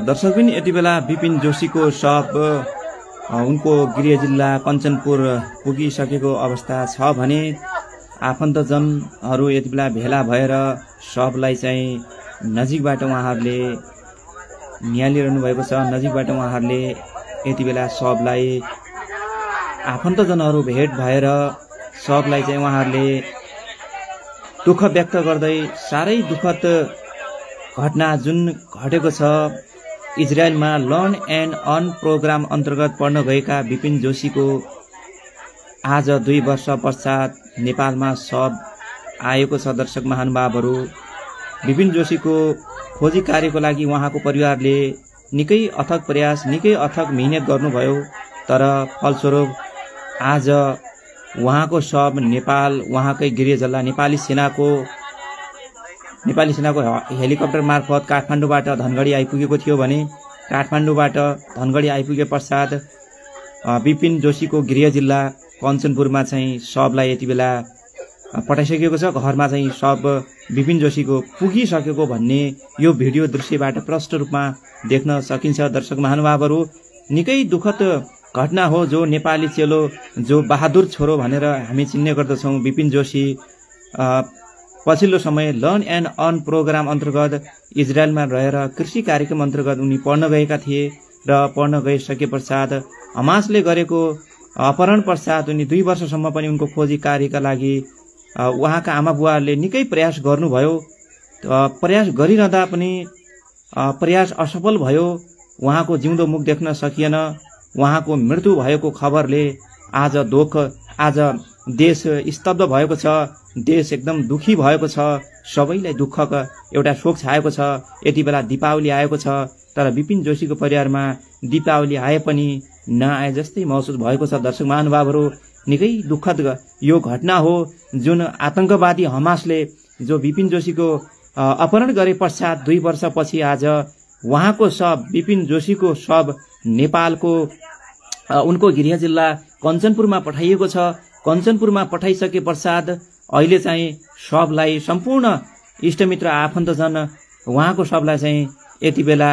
दर्शक पनि यति बेला विपिन जोशीको शव उनको गृह जिल्ला कञ्चनपुर पुगिसकेको अवस्था छ भने आफन्तजनहरू यति बेला भेला भएर शवलाई चाहिँ नजिकबाट उहाँहरूले निहालिरहनु भएको छ। नजिकबाट उहाँहरूले यति बेला शवलाई आफन्तजनहरू भेट भएर शवलाई चाहिँ उहाँहरूले दुःख व्यक्त गर्दै साह्रै दुःखद घटना जुन घटेको छ इजरायलमा लर्न एन्ड अर्न प्रोग्राम अन्तर्गत पढ्न गएका विपिन जोशीको आज 2 वर्ष पश्चात नेपालमा शव आएको छ। दर्शक महानुभावहरू, विपिन जोशीको खोजी कार्यको लागि उहाँको परिवारले निकै अथक प्रयास निकै अथक मेहनत गर्नुभयो, तर फलस्वरूप आज उहाँको शव नेपाल उहाँकै गृह जिल्ला नेपाली सेनाको हेलिकप्टर मार्फत काठमाडौँबाट धनगढी आइपुगेको थियो भने काठमाडौँबाट धनगढी आइपुगे पश्चात विपिन जोशीको गृह जिल्ला कञ्चनपुरमा चाहिँ शवलाई यति बेला पठाइसकेको छ। घरमा चाहिँ शव विपिन जोशीको पुगिसकेको भन्ने यो भिडियो दृश्यबाट प्रष्ट रूपमा देख्न सकिन्छ। दर्शक महानुभावहरू, निकै दुःखद घटना हो। जो नेपाली चेलो, जो बहादुर छोरो भनेर हामी चिन्ने गर्दछौँ विपिन जोशी पछिल्लो समय लर्न एन्ड अर्न प्रोग्राम अन्तर्गत इजरायलमा रहेर कृषि कार्यक्रम अन्तर्गत उनी पढ्न गएका थिए र पढ्न गइसके पश्चात हमासले गरेको अपहरण पश्चात उनी 2 वर्षसम्म पनि उनको खोजी कार्यका लागि उहाँका आमा बुवाहरूले निकै प्रयास गर्नुभयो। प्रयास गरिरहँदा पनि प्रयास असफल भयो। उहाँको जिउँदो मुख देख्न सकिएन। उहाँको मृत्यु भएको खबरले आज देश स्तब्ध भएको छ। देश एकदम दुखी भएको छ। सबैलाई दुःखको एउटा शोक छाएको छ। यति बेला दीपावली आएको छ, तर विपिन जोशीको परिवारमा दीपावली आए पनि नआए जस्तै महसुस भएको छ। दर्शक महानुभावहरू, निकै दुःखद यो घटना हो जुन आतंकवादी हमासले जो विपिन जोशीको अपहरण गरे पश्चात 2 वर्षपछि आज उहाँको शव विपिन जोशीको शव नेपालको उनको गृह जिल्ला कञ्चनपुरमा पठाइएको छ। कञ्चनपुरमा पठाइसके पश्चात अहिले चाहिँ शवलाई सम्पूर्ण इष्टमित्र आफन्तजन उहाँको शवलाई चाहिँ यति बेला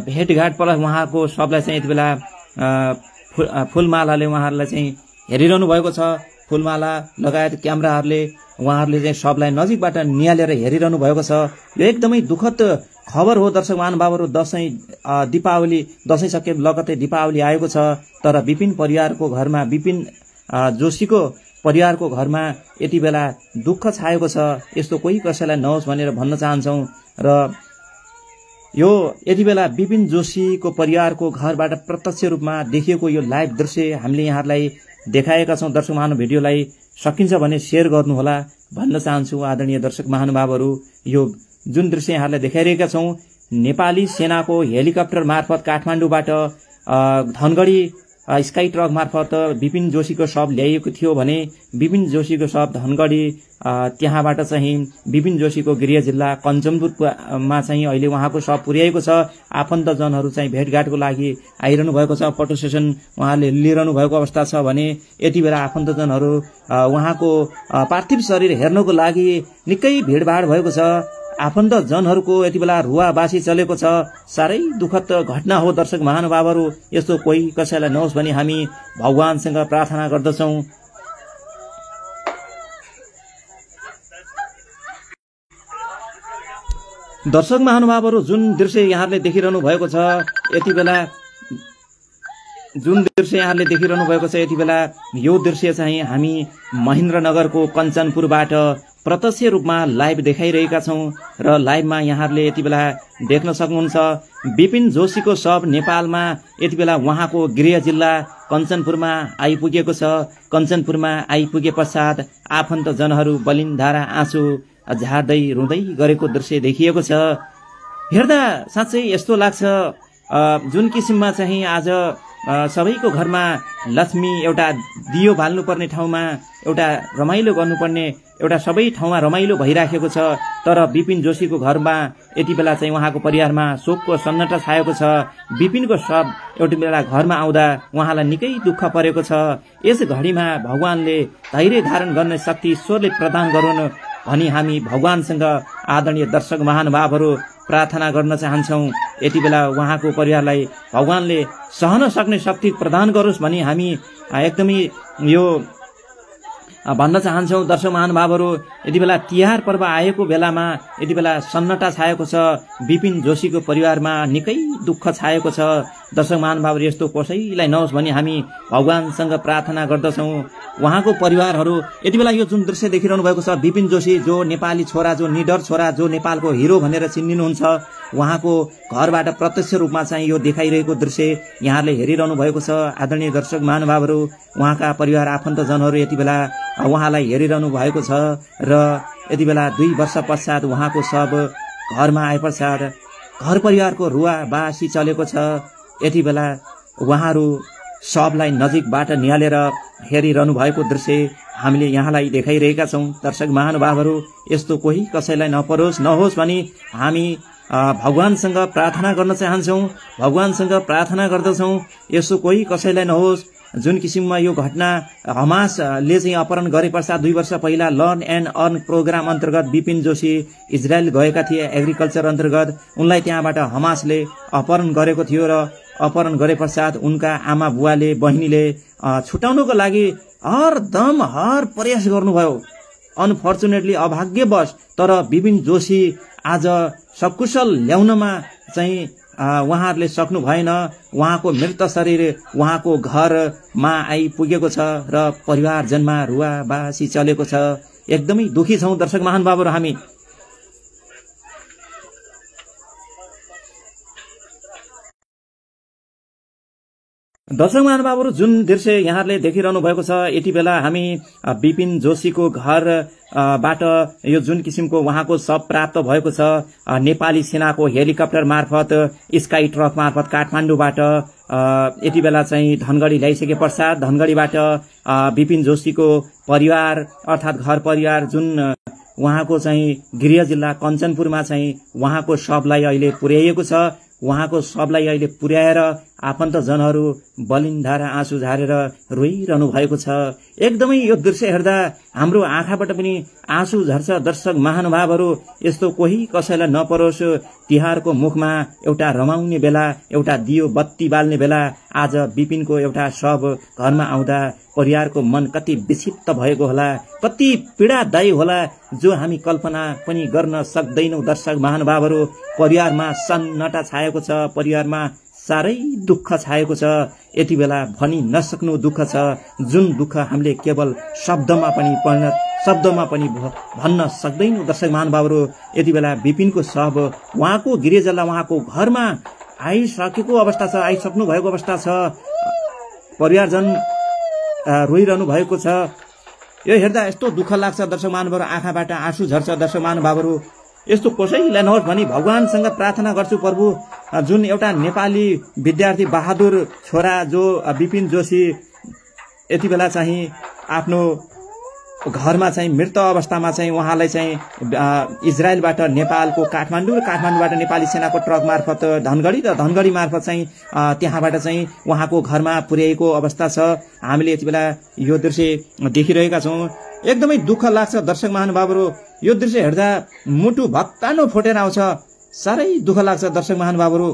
भेटघाट पर उहाँको शवलाई चाहिँ यति बेला फूलमालाले उहाँहरूलाई चाहिँ हेरिरहनु भएको छ। फुलमाला लगायत क्यामेराहरूले उहाँहरूले चाहिँ सबलाई नजिकबाट निहालेर हेरिरहनु भएको छ। यो एकदमै दुःखद खबर हो दर्शक महानुभावहरू। दीपावली दसैँ सके लगत्तै दीपावली आएको छ, तर विपिन परिवारको घरमा, विपिन जोशीको परिवारको घरमा यति बेला दुःख छाएको छ। यस्तो कोही कसैलाई नहोस् भनेर भन्न चाहन्छौँ। र यो यति बेला विपिन जोशीको परिवारको घरबाट प्रत्यक्ष रूपमा देखिएको यो लाइभ दृश्य हामीले यहाँहरूलाई देखाएका छौँ। दर्शक महानुभाव भिडियोलाई सकिन्छ भने शेयर गर्नुहोला भन्न चाहन्छु आदरणीय दर्शक महानुभावहरू। यो जुन दृश्य यहाँहरूलाई देखाइरहेका छौँ, नेपाली सेनाको हेलिकप्टर मार्फत काठमाडौँबाट धनगढी स्काई ट्रक मार्फत विपिन जोशीको शव ल्याइएको थियो भने विपिन जोशीको शव धनगढी त्यहाँबाट चाहिँ विपिन जोशीको गृह जिल्ला कञ्चनपुरमा चाहिँ अहिले उहाँको शव पुर्याएको छ। आफन्तजनहरू चाहिँ भेटघाटको लागि आइरहनु भएको छ। फोटो सेसन उहाँले लिइरहनु भएको अवस्था छ भने यति बेला आफन्तजनहरू उहाँको पार्थिव शरीर हेर्नको लागि निकै भिडभाड भएको छ। आफन्तजनहरूको यति बेला रुवाबासी चलेको छ। साह्रै दुःखद घटना हो दर्शक महानुभावहरू। यस्तो कोही कसैलाई नहोस् भनी हामी भगवानसँग प्रार्थना गर्दछौँ। दर्शक महानुभावहरू जुन दृश्य यहाँहरूले देखिरहनु भएको छ यति बेला यो दृश्य चाहिँ हामी महेन्द्रनगरको कञ्चनपुरबाट प्रत्यक्ष रूपमा लाइभ देखाइरहेका छौँ। र लाइभमा यहाँहरूले यति बेला देख्न सक्नुहुन्छ विपिन जोशीको शव नेपालमा यति बेला उहाँको गृह जिल्ला कञ्चनपुरमा आइपुगेको छ। कञ्चनपुरमा आइपुगे पश्चात आफन्तजनहरू बलिन्धारा आँसु झार्दै रुँदै गरेको दृश्य देखिएको छ। हेर्दा साँच्चै यस्तो लाग्छ जुन किसिममा चाहिँ आज सबैको घरमा लक्ष्मी एउटा दियो बाल्नुपर्ने ठाउँमा एउटा रमाइलो गर्नुपर्ने एउटा सबै ठाउँमा रमाइलो भइराखेको छ। तर विपिन जोशीको घरमा यति बेला चाहिँ उहाँको परिवारमा शोकको सन्नाटा छाएको छ। विपिनको शव एउटा बेला घरमा आउँदा उहाँलाई निकै दुःख परेको छ। यस घडीमा भगवानले धैर्य धारण गर्ने शक्ति ईश्वरले प्रदान गरून् भनी हामी भगवानसँग आदरणीय दर्शक महानुभावहरू प्रार्थना गर्न चाहन्छौँ। यति बेला उहाँको परिवारलाई भगवानले सहन सक्ने शक्ति प्रदान गरोस् भनी हामी एकदमै यो भन्न चाहन्छौँ। दर्शक महानुभावहरू यति बेला तिहार पर्व आएको बेलामा यति बेला सन्नाटा छाएको छ। विपिन जोशीको परिवारमा निकै दुःख छाएको छ। दर्शक महानुभावहरू यस्तो कसैलाई नहोस् भनी हामी भगवानसँग प्रार्थना गर्दछौँ। उहाँको परिवारहरू यति बेला यो जुन दृश्य देखिरहनु भएको छ विपिन जोशी जो नेपाली छोरा, जो निडर छोरा, जो नेपालको हिरो भनेर चिनिनुहुन्छ, उहाँको घरबाट प्रत्यक्ष रूपमा चाहिँ यो देखाइरहेको दृश्य यहाँहरूले हेरिरहनु भएको छ। आदरणीय दर्शक महानुभावहरू उहाँका परिवार आफन्तजनहरू यति बेला उहाँलाई हेरिरहनु भएको छ। र यति बेला 2 वर्ष पश्चात उहाँको शव घरमा आए पश्चात घर परिवारको रुवाबासी चलेको छ। यति बेला उहाँहरू शवलाई नजिकबाट निहालेर हेरिरहनु भएको दृश्य हामीले यहाँलाई देखाइरहेका छौँ। दर्शक महानुभावहरू यस्तो कोही कसैलाई नहोस् भनी हामी भगवानसँग प्रार्थना गर्न चाहन्छौँ। भगवानसँग प्रार्थना गर्दछौँ यस्तो कोही कसैलाई नहोस्। जुन किसिममा यो घटना हमासले चाहिँ अपहरण गरे पश्चात 2 वर्ष पहिला लर्न एन्ड अर्न प्रोग्राम अन्तर्गत विपिन जोशी इजरायल गएका थिए। एग्रिकल्चर अन्तर्गत उनलाई त्यहाँबाट हमासले अपहरण गरेको थियो र अपहरण गरे पश्चात उनका आमा बुवाले बहिनीले छुटाउनको लागि हर प्रयास गर्नुभयो। अनफर्चुनेटली अभाग्यवश तर विपिन जोशी आज सकुशल ल्याउनमा चाहिँ उहाँहरूले सक्नु भएन। उहाँको मृत शरीर उहाँको घरमा आइपुगेको छ र परिवारजनमा रुवाबासी चलेको छ। एकदमै दुखी छौँ दर्शक महानुभावहरू हामी। दर्शक महानुभावहरू जुन दृश्य यहाँहरूले देखिरहनु भएको छ यति बेला हामी विपिन जोशीको घरबाट यो जुन किसिमको उहाँको शव प्राप्त भएको छ नेपाली सेनाको हेलिकप्टर मार्फत स्काई ट्रक मार्फत काठमाडौँबाट यति बेला चाहिँ धनगढी ल्याइसके पश्चात धनगढीबाट विपिन जोशीको परिवार अर्थात् घर परिवार जुन उहाँको चाहिँ गृह जिल्ला कञ्चनपुरमा चाहिँ उहाँको शवलाई अहिले पुर्याइएको छ। उहाँको शवलाई अहिले पुर्याएर आफन्तजनहरू बलिन्धारा आँसु झारेर रोइरहनु भएको छ। एकदमै यो दृश्य हेर्दा हाम्रो आँखाबाट पनि आँसु झर्छ। दर्शक महानुभावहरू यस्तो कोही कसैलाई नपरोस्। तिहारको मुखमा एउटा रमाउने बेला, एउटा दियो बत्ती बाल्ने बेला आज विपिनको एउटा शव घरमा आउँदा परिवारको मन कति विक्षिप्त भएको होला, कति पीडादायी होला, जो हामी कल्पना पनि गर्न सक्दैनौँ। दर्शक महानुभावहरू, परिवारमा सन्नाटा छाएको छ, परिवारमा साह्रै दुःख छाएको छ। यति बेला भनि नसक्नु दुःख छ, जुन दुःख हामीले केवल शब्दमा पनि भन्न सक्दैनौँ। दर्शक महानुभावहरू, यति बेला विपिनको शव उहाँको गृहजल्ला उहाँको घरमा आइसकेको अवस्था छ, आइसक्नु भएको अवस्था छ। परिवारजन रोइरहनु भएको छ। यो हेर्दा यस्तो दुःख लाग्छ दर्शक महानुभावहरू, आँखाबाट आँसु झर्छ। दर्शक महानुभावहरू, यस्तो कसैलाई नहोस् भनी भगवानसँग प्रार्थना गर्छु प्रभु। जुन एउटा नेपाली विद्यार्थी बहादुर छोरा जो विपिन जोशी यति बेला चाहिँ आफ्नो घरमा चाहिँ मृत अवस्थामा चाहिँ उहाँलाई चाहिँ इजरायलबाट नेपालको काठमाडौँबाट नेपाली सेनाको ट्रक मार्फत धनगढी मार्फत चाहिँ त्यहाँबाट चाहिँ उहाँको घरमा पुर्याएको अवस्था छ। हामीले यति बेला यो दृश्य देखिरहेका छौँ। एकदमै दुःख लाग्छ दर्शक महानुभावहरू। यो दृश्य हेर्दा मुटु भत्तानो फुटेर आउँछ। साह्रै दुःख लाग्छ दर्शक महानुभावहरू।